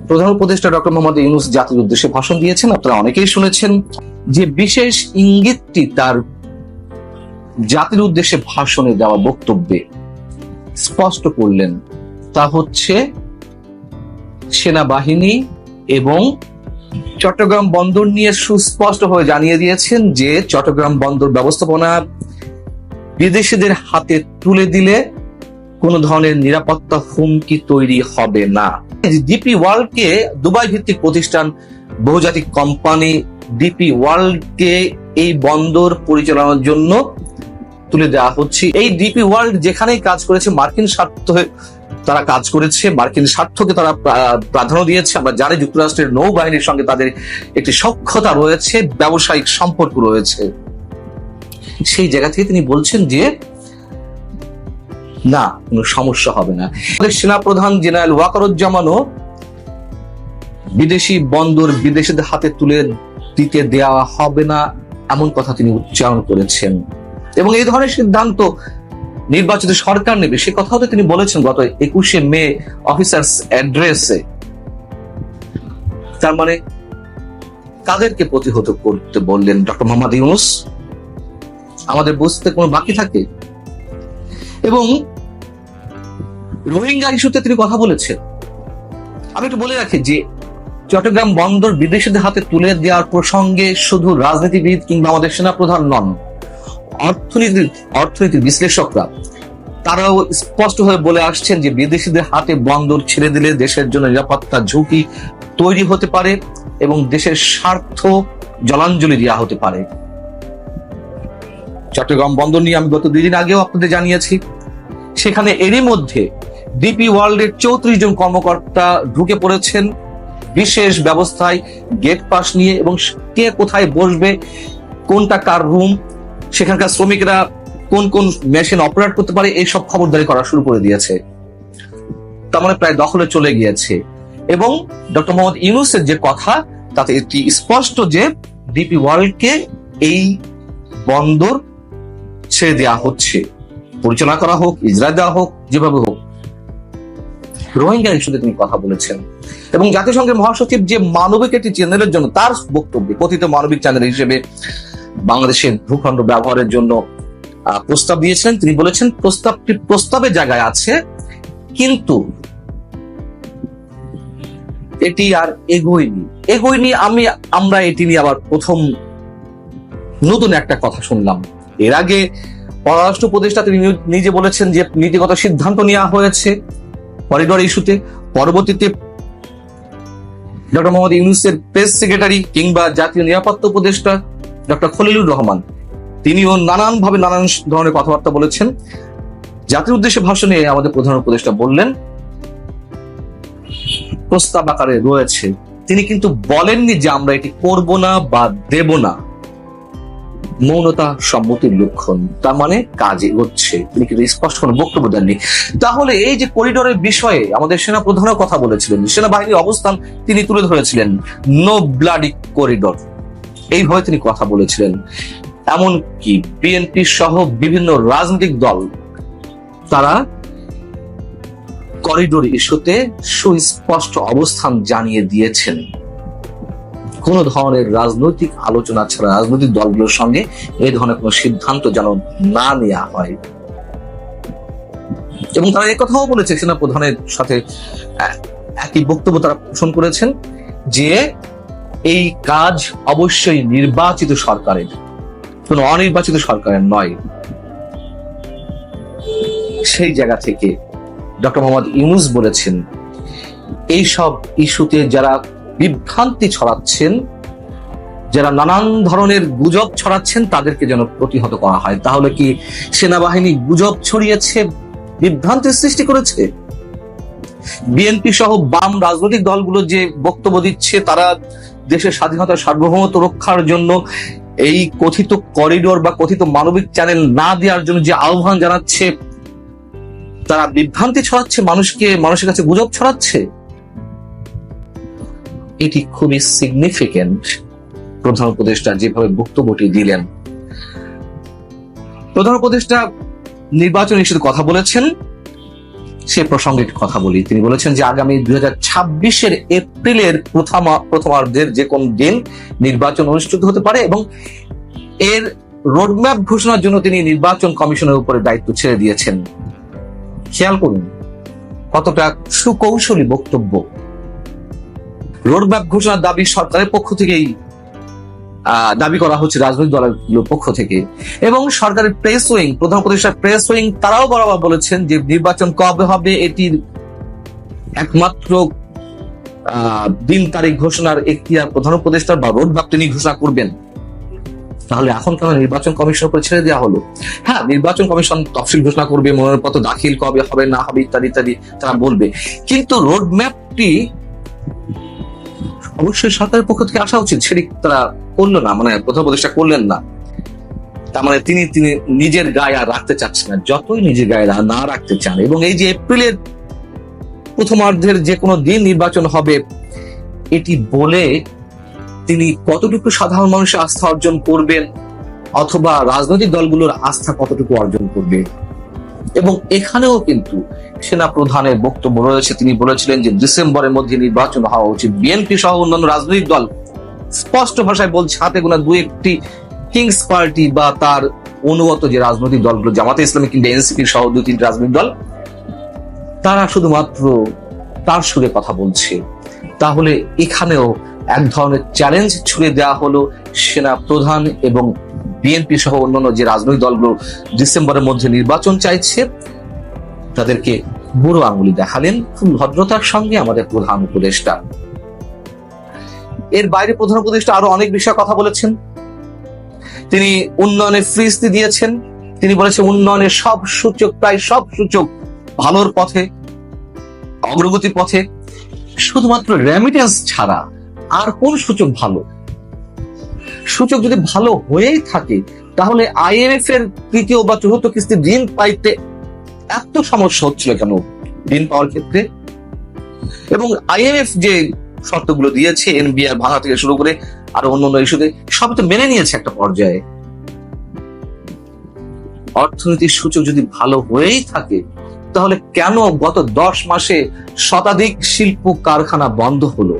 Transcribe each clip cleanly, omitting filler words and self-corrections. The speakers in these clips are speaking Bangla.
প্রধান উপদেষ্টা ডক্টর মোহাম্মদ ইউনূস জাতির উদ্দেশ্যে ভাষণ দিয়েছেন, আপনারা অনেকেই শুনেছেন। যে বিশেষ ইঙ্গিতটি তার জাতির উদ্দেশ্যে ভাষণে দেওয়া বক্তব্যে স্পষ্ট করলেন, তা হচ্ছে সেনাবাহিনী এবং চট্টগ্রাম বন্দর নিয়ে সুস্পষ্ট হয়ে জানিয়ে দিয়েছেন যে চট্টগ্রাম বন্দর ব্যবস্থাপনা বিদেশিদের হাতে তুলে দিলে কোন ধরনের নিরাপত্তা হুমকি তৈরি হবে না। ডিপি ওয়ার্ল্ডকে দুবাই ভিত্তিক প্রতিষ্ঠান বহুজাতিক কোম্পানি ডিপি ওয়ার্ল্ডকে এই বন্দর পরিচালনার জন্য তুলে দেওয়া হচ্ছে। এই ডিপি ওয়ার্ল্ড যেখানেই কাজ করেছে মার্কিন স্বার্থ তারা কাজ করেছে, মার্কিন স্বার্থকে তারা প্রাধান্য দিয়েছে। আমরা জানি যুক্তরাষ্ট্রের নৌবাহিনীর সঙ্গে তাদের একটি সখ্যতা রয়েছে, ব্যবসায়িক সম্পর্ক রয়েছে। সেই জায়গা থেকে তিনি বলছেন যে না, কোনো সমস্যা হবে না। সেনাপ্রধান জেনারেল ওয়াকারুজ্জামানও বিদেশি বন্দর বিদেশিদের হাতে তুলে দিতে দেওয়া হবে না এমন কথা তিনি উচ্চারণ করেছেন, এবং এই ধরনের সিদ্ধান্ত নির্বাচিত সরকার নেবে সে কথাও তো তিনি বলেছেন গত 21শে মে অফিসার্স অ্যাড্রেসে। তার মানে কাদেরকে প্রতিহত করতে বললেন ডক্টর মোহাম্মদ ইউনূস? আমাদের বুঝতে কোনো বাকি থাকে? এবং রোহিঙ্গা ইস্যুতে তিনি কথা বলেছেন। আমি একটু বলে রাখি যে চট্টগ্রাম বন্দর বিদেশিদের হাতে তুলে দেওয়ার প্রসঙ্গে শুধু রাজনীতিবিদ কিংবা আমাদের সেনাপ্রধান নন, অর্থনীতির বিশ্লেষকরা তারাও স্পষ্ট হয়ে বলে আসছেন যে বিদেশিদের হাতে বন্দর ছেড়ে দিলে দেশের জন্য নিরাপত্তা ঝুঁকি তৈরি হতে পারে এবং দেশের স্বার্থ জলাঞ্জলি দেওয়া হতে পারে। চট্টগ্রাম বন্দর নিয়ে আমি গত 2 দিন আগেও আপনাদের জানিয়েছি, সেখানে এরই মধ্যে ডিপি ওয়ার্ল্ডের 34 জন কর্মকর্তা ঢুকে পড়েছেন বিশেষ ব্যবস্থায় গেট পাস নিয়ে, এবং কে কোথায় বসবে, কোনটা কার রুম, সেখানকার শ্রমিকরা কোন কোন মেশিন অপারেট করতে পারে, এইসব খবরদারি করা শুরু করে দিয়েছে। তার মানে প্রায় দখলে চলে গিয়েছে। এবং ডক্টর মোহাম্মদ ইউনূসের যে কথা তাতে এটি স্পষ্ট যে ডিপি ওয়ার্ল্ডকে এই বন্দর ছেড়ে দেওয়া হচ্ছে, পরিচালনা করা হোক, ইজরা দেওয়া হোক, যেভাবে হোক। রোহিঙ্গা ইস্যুতে তিনি কথা বলেছেন, এবং জাতিসংঘের মহাসচিব যে মানবিক একটি চ্যানেলের জন্য তার বক্তব্যে কথিত মানবিক চ্যানেল হিসেবে বাংলাদেশের ভূখণ্ড ব্যবহারের জন্য প্রস্তাব দিয়েছিলেন। তিনি বলেছেন প্রস্তাবটি প্রস্তাবের জায়গায় আছে, কিন্তু এটি আর এগোয়নি। আমরা এটি নিয়ে আবার প্রথম নতুন একটা কথা শুনলাম। এর আগে পররাষ্ট্র উপদেষ্টা তিনি নিজে বলেছেন যে নীতিগত সিদ্ধান্ত নেওয়া হয়েছে করিডোর ইস্যুতে। পরবর্তীতে ডক্টর মোহাম্মদ ইউনূসের প্রেস সেক্রেটারি কিংবা জাতীয় নিরাপত্তা উপদেষ্টা ডক্টর খলিলুর রহমান তিনিও নানান ধরনের কথাবার্তা বলেছেন। জাতির উদ্দেশ্যে ভাষণে আমাদের প্রধান উপদেষ্টা বললেন প্রস্তাব আকারে রয়েছে, তিনি কিন্তু বলেননি যে আমরা এটি করব না বা দেব না। মৌনতা সম্মতির লক্ষণ, তার মানে কাজ এগোচ্ছে, তিনি কিন্তু স্পষ্ট কোনো বক্তব্য দেননি। তাহলে এই যে করিডোরের বিষয়ে আমাদের সেনা প্রধানও কথা বলেছিলেন, সেনাবাহিনীর অবস্থান তিনি তুলে ধরেছিলেন, নো ব্লাডি করিডোর, এইভাবে তিনি কথা বলেছিলেন। এমনকি বিএনপি সহ বিভিন্ন রাজনৈতিক দল তারা করিডোর ইস্যুতে সুস্পষ্ট অবস্থান জানিয়ে দিয়েছেন। কোন ধরনের রাজনৈতিক আলোচনা ছাড়া রাজনৈতিক দলগুলোর সঙ্গে এই ধরনের কোন সিদ্ধান্ত যেন না নেওয়া হয়। এবং তারা একথাও বলেছে, সেনা প্রধানের সাথে একই বক্তব্য তারা পোষণ করেছেন যে এই কাজ অবশ্যই নির্বাচিত সরকারের, কোন অনির্বাচিত সরকারের নয়। সেই জায়গা থেকে ডক্টর মোহাম্মদ ইউনূস বলেছেন এইসব ইস্যুতে যারা বিভ্রান্তি ছড়াচ্ছেন, যারা নানান ধরনের গুজব ছড়াচ্ছেন তাদেরকে যেন প্রতিহত করা হয়। তাহলে কি সেনাবাহিনী গুজব ছড়িয়েছে, বিভ্রান্তির সৃষ্টি করেছে? বিএনপি সহ বাম রাজনৈতিক দলগুলো যে বক্তব্য দিচ্ছে, তারা দেশের স্বাধীনতা সার্বভৌমত্ব রক্ষার জন্য এই কথিত করিডোর বা কথিত মানবিক চ্যানেল না দেওয়ার জন্য যে আহ্বান জানাচ্ছে, তারা বিভ্রান্তি ছড়াচ্ছে, মানুষের কাছে গুজব ছড়াচ্ছে। এটি খুবই সিগনিফিকেন্ট প্রধান উপদেষ্টা যেভাবে বক্তব্যটি দিলেন। প্রধান উপদেষ্টা নির্বাচন ইস্যুতে কথা বলেছেন, সে প্রসঙ্গে একটু কথা বলি। তিনি বলেছেন যে আগামী 2026 এপ্রিলের প্রথমার্ধের যে কোন দিন নির্বাচন অনুষ্ঠিত হতে পারে এবং এর রোডম্যাপ ঘোষণার জন্য তিনি নির্বাচন কমিশনের উপরে দায়িত্ব ছেড়ে দিয়েছেন। খেয়াল করুন কতটা সুকৌশলী বক্তব্য। রোডম্যাপ ঘোষণার দাবি সরকারের পক্ষ থেকেই দাবি করা হচ্ছে, রাজনৈতিক দলগুলোর পক্ষ থেকে, এবং সরকারের প্রেস উইং, প্রধান উপদেষ্টার প্রেস উইং তারাও বরাবর বলেছেন যে নির্বাচন কবে হবে এটির একমাত্র দিন তারিখ ঘোষণার এখতিয়ার প্রধান উপদেষ্টার বা রোডম্যাপ তিনি ঘোষণা করবেন। তাহলে এখন কেন নির্বাচন কমিশন উপরে ছেড়ে দেওয়া হলো? হ্যাঁ, নির্বাচন কমিশন তফসিল ঘোষণা করবে, মনোনয়নপত্র দাখিল কবে হবে না হবে ইত্যাদি ইত্যাদি তারা বলবে, কিন্তু রোডম্যাপটি অবশ্যই সরকারের পক্ষ থেকে আসা উচিত। সেটি তারা করলো না, মানে প্রধান উপদেষ্টা করলেন না। তার মানে তিনি নিজের গায়ে আর রাখতে চাচ্ছেন না, যতই নিজের গায়ে না রাখতে চান। এবং এই যে এপ্রিলের প্রথমার্ধের যে কোনো দিন নির্বাচন হবে এটি বলে তিনি কতটুকু সাধারণ মানুষের আস্থা অর্জন করবেন অথবা রাজনৈতিক দলগুলোর আস্থা কতটুকু অর্জন করবে। এবং এখানেও কিন্তু সেনা প্রধানের বক্তব্য রয়েছে। তিনি বলেছিলেন যে ডিসেম্বরের মধ্যে নির্বাচন হওয়া উচিত। বিএনপি সহ অন্যান্য রাজনৈতিক দল স্পষ্ট ভাষায় বলছে, হাতে গোনা দু একটি কিংস পার্টি বা তার অনুগত যে রাজনৈতিক দলগুলো, জামাতে ইসলামী কিংবা এনসিপি সহ 2-3 রাজনৈতিক দল, তারা শুধুমাত্র তার সুরে কথা বলছে। তাহলে এখানেও এক ধরনের চ্যালেঞ্জ ছুড়ে দেওয়া হলো সেনা প্রধান এবং বিএনপি সহ অন্যান্য যে রাজনৈতিক দলগুলো ডিসেম্বরের মধ্যে নির্বাচন চাইছে তাদেরকে বুড়ো আঙ্গুলি দেখালেন খুব ভদ্রতার সঙ্গে আমাদের প্রধান উপদেষ্টা। এর বাইরে প্রধান উপদেষ্টা আরো অনেক বিষয়ে কথা বলেছেন। তিনি উন্নয়নের ফ্রিস্তি দিয়েছেন। তিনি বলেছেন উন্নয়নের সব সূচক, প্রায় সব সূচক ভালোর পথে, অগ্রগতির পথে। শুধুমাত্র রেমিটেন্স ছাড়া আর কোন সূচক ভালো? সূচক যদি ভালো হয়েই থাকে তাহলে আইএমএফ এর তৃতীয় বা চতুর্থ কিস্তি ঋণ পাইতে এত সমস্যা হচ্ছিল কেন ঋণ পাওয়ার ক্ষেত্রে? এবং আইএমএফ যে শর্তগুলো দিয়েছে, এনবিআর ভাঙা থেকে শুরু করে আর অন্যান্য ইস্যুতে সব তো মেনে নিয়েছে একটা পর্যায়ে। অর্থনৈতিক সূচক যদি ভালো হয়েই থাকে তাহলে কেন গত 10 মাসে শতাধিক শিল্প কারখানা বন্ধ হলো?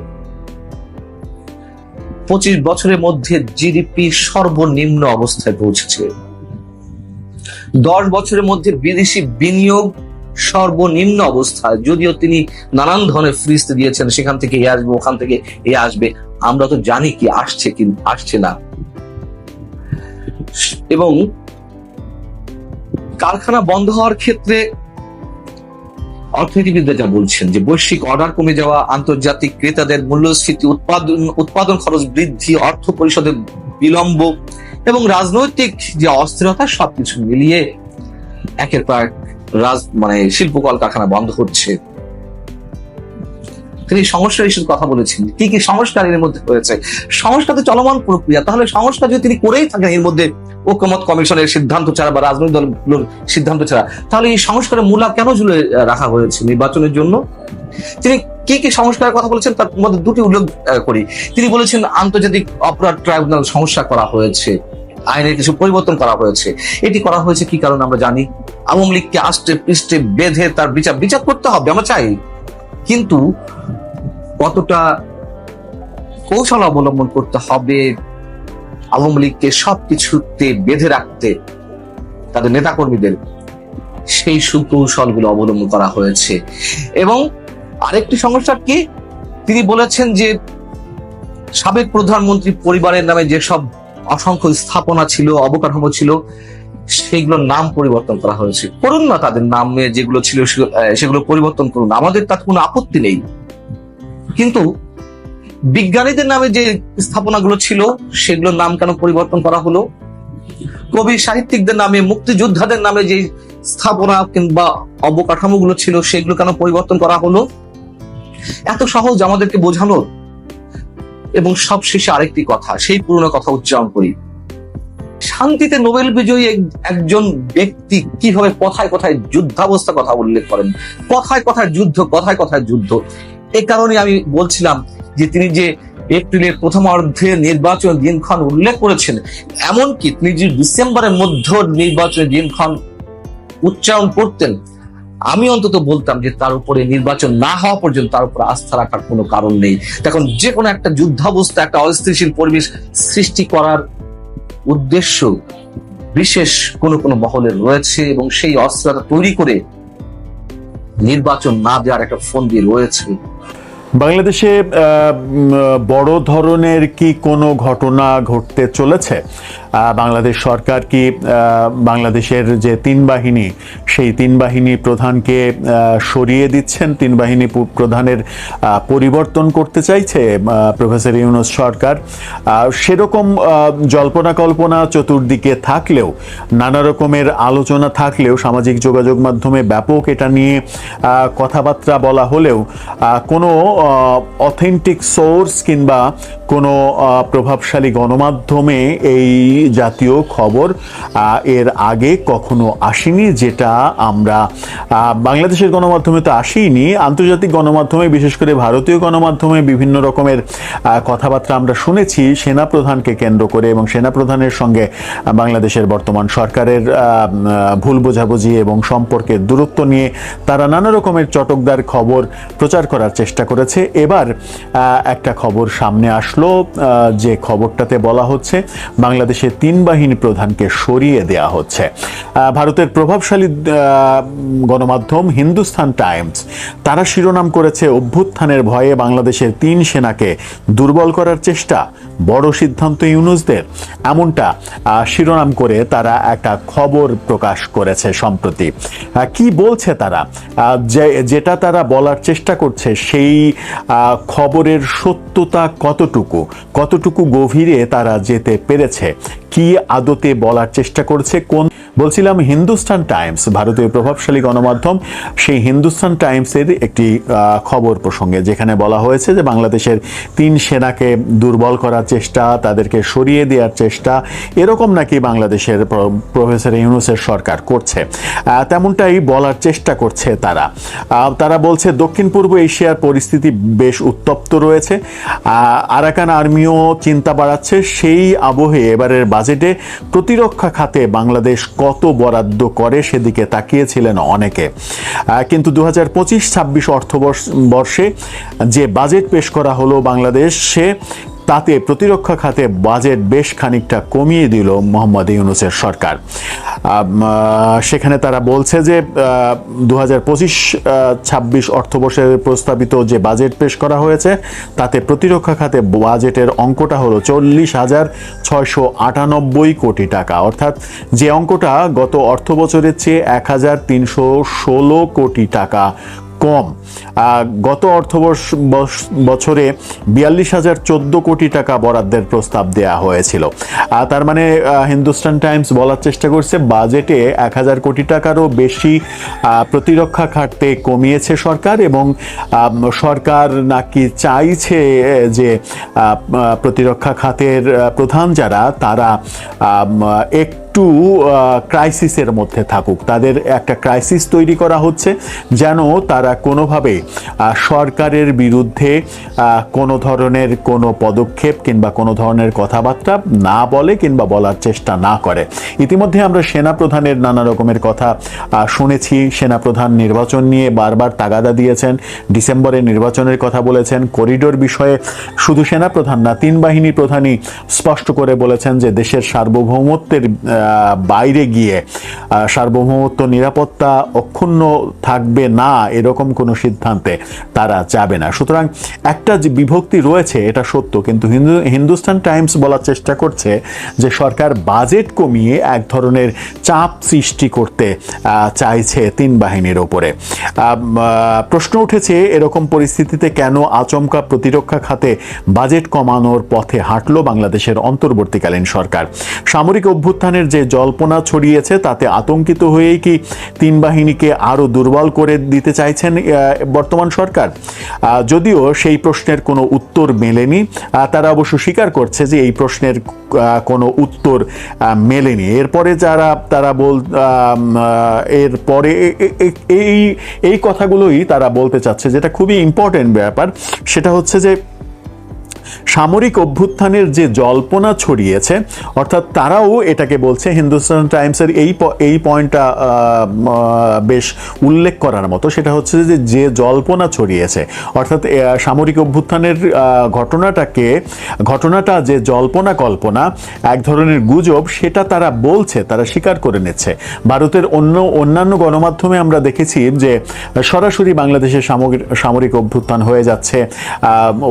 25 বছরের মধ্যে জিডিপি সর্বনিম্ন অবস্থায় পৌঁছেছে। 10 বছরের মধ্যে বিদেশি বিনিয়োগ সর্বনিম্ন অবস্থায়। যদিও তিনি নানান ধরনের ফ্রিস্তি দিয়েছেন, সেখান থেকে এ আসবে, ওখান থেকে এ আসবে, আমরা তো জানি কি আসছে কি আসছে না। এবং কারখানা বন্ধ হওয়ার ক্ষেত্রে অর্থনীতিবিদরা যা বলছেন যে বৈশ্বিক অর্ডার কমে যাওয়া, আন্তর্জাতিক ক্রেতাদের মূল্যস্ফীতি, উৎপাদন খরচ বৃদ্ধি, অর্থ পরিশোধের বিলম্ব এবং রাজনৈতিক যে অস্থিরতা, সবকিছু মিলিয়ে একের পর শিল্প কলকারখানা বন্ধ হচ্ছে। তিনি সংস্কার ইস্যুর কথা বলেছেন। কি কি সংস্কার এর মধ্যে হয়েছে? সংস্কার তো চলমান প্রক্রিয়া। তাহলে সংস্কার যদি তিনি করেই থাকেন এর মধ্যে ঐকমত্য কমিশনের সিদ্ধান্ত ছাড়া বা রাজনৈতিক দলগুলোর সিদ্ধান্ত ছাড়া, তাহলে এই সংস্কারের মূলা কেন ঝুলে রাখা হয়েছে নির্বাচনের জন্য? তিনি কি কি সংস্কারের কথা বলেছেন তার মধ্যে দুটি উল্লেখ করি। তিনি বলেছেন আন্তর্জাতিক অপরাধ ট্রাইব্যুনাল সংস্কার করা হয়েছে, আইনের কিছু পরিবর্তন করা হয়েছে। এটি করা হয়েছে কি কারণে আমরা জানি। আওয়ামী লীগকে আষ্টে পৃষ্ঠে বেঁধে তার বিচার করতে হবে, আমরা চাই, কিন্তু কতটা কৌশল অবলম্বন করতে হবে আওয়ামী লীগকে সবকিছুতে বেঁধে রাখতে, তাদের নেতাকর্মীদের, সেই সুকৌশলগুলো অবলম্বন করা হয়েছে। এবং আরেকটি সমস্যা কি, তিনি বলেছেন যে সাবেক প্রধানমন্ত্রী পরিবারের নামে যেসব অসংখ্য স্থাপনা ছিল, অবকাঠামো ছিল, সেগুলোর নাম পরিবর্তন করা হয়েছে। করুন না, তাদের নামে যেগুলো ছিল সেগুলো পরিবর্তন করুন, আমাদের তাতে কোনো আপত্তি নেই। কিন্তু বিজ্ঞানীদের নামে যে স্থাপনাগুলো ছিল সেগুলোর নাম কেন পরিবর্তন করা হলো? কবি সাহিত্যিকদের নামে, মুক্তিযোদ্ধাদের নামে যে স্থাপনা কিংবা অবকাঠামোগুলো ছিল সেগুলো কেন পরিবর্তন করা হলো? এত সহজ আমাদেরকে বোঝানোর। এবং সবশেষে আরেকটি কথা, সেই পুরনো কথা উচ্চারণ করি, শান্তিতে নোবেল বিজয়ী একজন ব্যক্তি কিভাবে কথায় কথায় যুদ্ধাবস্থা কথা উল্লেখ করেন, কথায় কথায় যুদ্ধ, কথায় কথায় যুদ্ধ। এই কারণে আমি বলছিলাম যে তিনি যে এপ্রিলের প্রথমার্ধে নির্বাচনের দিনক্ষণ উল্লেখ করেছেন, এমনকি তিনি যে ডিসেম্বরের মধ্যে নির্বাচনের দিনক্ষণ উচ্চারণ করতেন, আমি অন্তত বলতাম যে তার উপরে নির্বাচন না হওয়া পর্যন্ত তার উপর আস্থা রাখার কোনো কারণ নেই। এখন যে কোনো একটা যুদ্ধাবস্থা, একটা অস্থিতিশীল পরিবেশ সৃষ্টি করার উদ্দেশ্য বিশেষ কোনো মহলের রয়েছে এবং সেই অস্থিরতা তৈরি করে নির্বাচন না দেওয়ার একটা ফন্দি রয়েছে। বাংলাদেশে বড় ধরনের কি কোনো ঘটনা ঘটতে চলেছে? বাংলাদেশ সরকার কি বাংলাদেশের যে তিন বাহিনী, সেই তিন বাহিনী প্রধানকে সরিয়ে দিচ্ছেন, তিন বাহিনী প্রধানের পরিবর্তন করতে চাইছে প্রফেসর ইউনূস সরকার? সেরকম জল্পনা কল্পনা চতুর্দিকে থাকলেও, নানা রকমের আলোচনা থাকলেও, সামাজিক যোগাযোগ মাধ্যমে ব্যাপক এটা নিয়ে কথাবার্তা বলা হলেও কোনো অথেন্টিক সোর্স কিংবা কোনো প্রভাবশালী গণমাধ্যমে এই জাতীয় খবর এর আগে কখনো আসেনি, যেটা আমরা বাংলাদেশের গণমাধ্যমে তো আসেনি, আন্তর্জাতিক গণমাধ্যমে, বিশেষ করে ভারতীয় গণমাধ্যমে বিভিন্ন রকমের কথাবার্তা আমরা শুনেছি সেনাপ্রধানকে কেন্দ্র করে এবং সেনাপ্রধানের সঙ্গে বাংলাদেশের বর্তমান সরকারের ভুল বোঝাবুঝি এবং সম্পর্কের দূরত্ব নিয়ে তারা নানা রকমের চটকদার খবর প্রচার করার চেষ্টা করেছে। এবার একটা খবর সামনে আসলো, যে খবরটাতে বলা হচ্ছে বাংলাদেশের তিন বাহিনী প্রধানকে সরিয়ে দেয়া হচ্ছে। ভারতের প্রভাবশালী গণমাধ্যম হিন্দুস্তান টাইমস তারা শিরোনাম করেছে, অভ্যুত্থানের ভয়ে বাংলাদেশের তিন সেনাকে দুর্বল করার চেষ্টা, বড় সিদ্ধান্ত ইউনূসদের, এমনটা শিরোনাম করে তারা একটা খবর প্রকাশ করেছে সম্প্রতি। কি বলছে তারা, যেটা তারা বলার চেষ্টা করছে সেই খবরের সত্যতা কতটুকু গভীরে তারা যেতে পেরেছে, কি আদতে বলার চেষ্টা করছে, কোন বলছিলাম হিন্দুস্তান টাইমস, ভারতীয় প্রভাবশালী গণমাধ্যম, সেই হিন্দুস্তান টাইমসের একটি খবর প্রসঙ্গে, যেখানে বলা হয়েছে যে বাংলাদেশের তিন সেনাকে দুর্বল করার চেষ্টা, তাদেরকে সরিয়ে দেওয়ার চেষ্টা, এরকম নাকি বাংলাদেশের প্রফেসর ইউনূসের সরকার করছে, তেমনটাই বলার চেষ্টা করছে তারা। তারা বলছে দক্ষিণ পূর্ব এশিয়ার পরিস্থিতি বেশ উত্তপ্ত রয়েছে, আরাকান আর্মিও চিন্তা বাড়াচ্ছে। সেই আবহে এবারের বাজেটে প্রতিরক্ষা খাতে বাংলাদেশ কত বরাদ্দ করে সেদিকে তাকিয়েছিলেন অনেকে, কিন্তু 2025-26 অর্থবর্ষে যে বাজেট পেশ করা হলো বাংলাদেশে, তাতে প্রতিরক্ষা খাতে বাজেট বেশ খানিকটা কমিয়ে দিল মোহাম্মদ ইউনূসের সরকার। সেখানে তারা বলছে যে 2025-26 অর্থবর্ষের প্রস্তাবিত যে বাজেট পেশ করা হয়েছে, তাতে প্রতিরক্ষা খাতে বাজেটের অঙ্কটা হলো 40,698 কোটি টাকা, অর্থাৎ যে অঙ্কটা গত অর্থ বছরের চেয়ে 1,316 কোটি টাকা কম। গত বছরে 42,014 কোটি টাকা বরাদ্দের প্রস্তাব দেয়া হয়েছিল। তার মানে হিন্দুস্তান টাইমস বলার চেষ্টা করছে বাজেটে 1,000 কোটি টাকারও বেশি প্রতিরক্ষা খাতে কমিয়েছে সরকার, এবং সরকার নাকি চাইছে যে প্রতিরক্ষা খাতের প্রধান যারা, তারা একটু ক্রাইসিসের মধ্যে থাকুক, তাদের একটা ক্রাইসিস তৈরি করা হচ্ছে যেন তারা কোনোভাবে সরকারের বিরুদ্ধে কোনো ধরনের কোনো পদক্ষেপ কিংবা কোনো ধরনের কথাবার্তা না বলে কিংবা বলার চেষ্টা না করে। ইতিমধ্যে আমরা সেনাপ্রধানের নানা রকমের কথা শুনেছি। সেনাপ্রধান নির্বাচন নিয়ে বারবার তাগাদা দিয়েছেন, ডিসেম্বরে নির্বাচনের কথা বলেছেন। করিডোর বিষয়ে শুধু সেনাপ্রধান না, তিন বাহিনী প্রধানই স্পষ্ট করে বলেছেন যে দেশের সার্বভৌমত্বের বাইরে গিয়ে সার্বভৌমত্ব, নিরাপত্তা অক্ষুণ্ণ থাকবে না, এরকম কোনো সিদ্ধান্তে তারা যাবে না। সুতরাং একটা যে বিভক্তি রয়েছে এটা সত্য, কিন্তু হিন্দুস্তান টাইমস বলার চেষ্টা করছে যে সরকার বাজেট কমিয়ে এক ধরনের চাপ সৃষ্টি করতে চাইছে তিন বাহিনীর ওপরে। প্রশ্ন উঠেছে এরকম পরিস্থিতিতে কেন আচমকা প্রতিরক্ষা খাতে বাজেট কমানোর পথে হাঁটলো বাংলাদেশের অন্তর্বর্তীকালীন সরকার। সামরিক অভ্যুত্থানের যে জল্পনা ছড়িয়েছে তাতে আতঙ্কিত হয়েই কি তিন বাহিনীকে আরো দুর্বল করে দিতে চাইছেন বর্তমান সরকার? যদিও সেই প্রশ্নের কোনো উত্তর মেলেনি, তারা অবশ্য স্বীকার করছে যে এই প্রশ্নের কোনো উত্তর মেলেনি। এরপরে এরপরে এই কথাগুলোই তারা বলতে চাচ্ছে, যেটা খুবই ইম্পর্টেন্ট ব্যাপার। সেটা হচ্ছে যে সামরিক অভ্যুত্থানের যে জল্পনা ছড়িয়েছে, অর্থাৎ তারাও এটাকে বলছে, হিন্দুস্তান টাইমসের এই পয়েন্টটা বেশ উল্লেখ করার মতো, সেটা হচ্ছে যে জল্পনা ছড়িয়েছে, অর্থাৎ সামরিক অভ্যুত্থানের ঘটনাটা যে জল্পনা কল্পনা, এক ধরনের গুজব, সেটা তারা বলছে, তারা স্বীকার করে নিচ্ছে। ভারতের অন্যান্য গণমাধ্যমে আমরা দেখেছি যে সরাসরি বাংলাদেশে সামরিক অভ্যুত্থান হয়ে যাচ্ছে,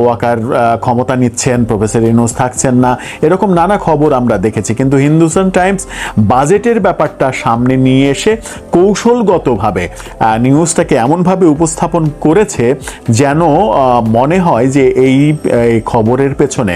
ওয়াকার ক্ষমতা নিচ্ছেন, প্রফেসর ইউনূস থাকছেন না, এরকম নানা খবর আমরা দেখেছি। কিন্তু হিন্দুস্তান টাইমস বাজেটের ব্যাপারটা সামনে নিয়ে এসে কৌশলগতভাবে নিউজটাকে এমনভাবে উপস্থাপন করেছে যেন মনে হয় যে এই খবরের পেছনে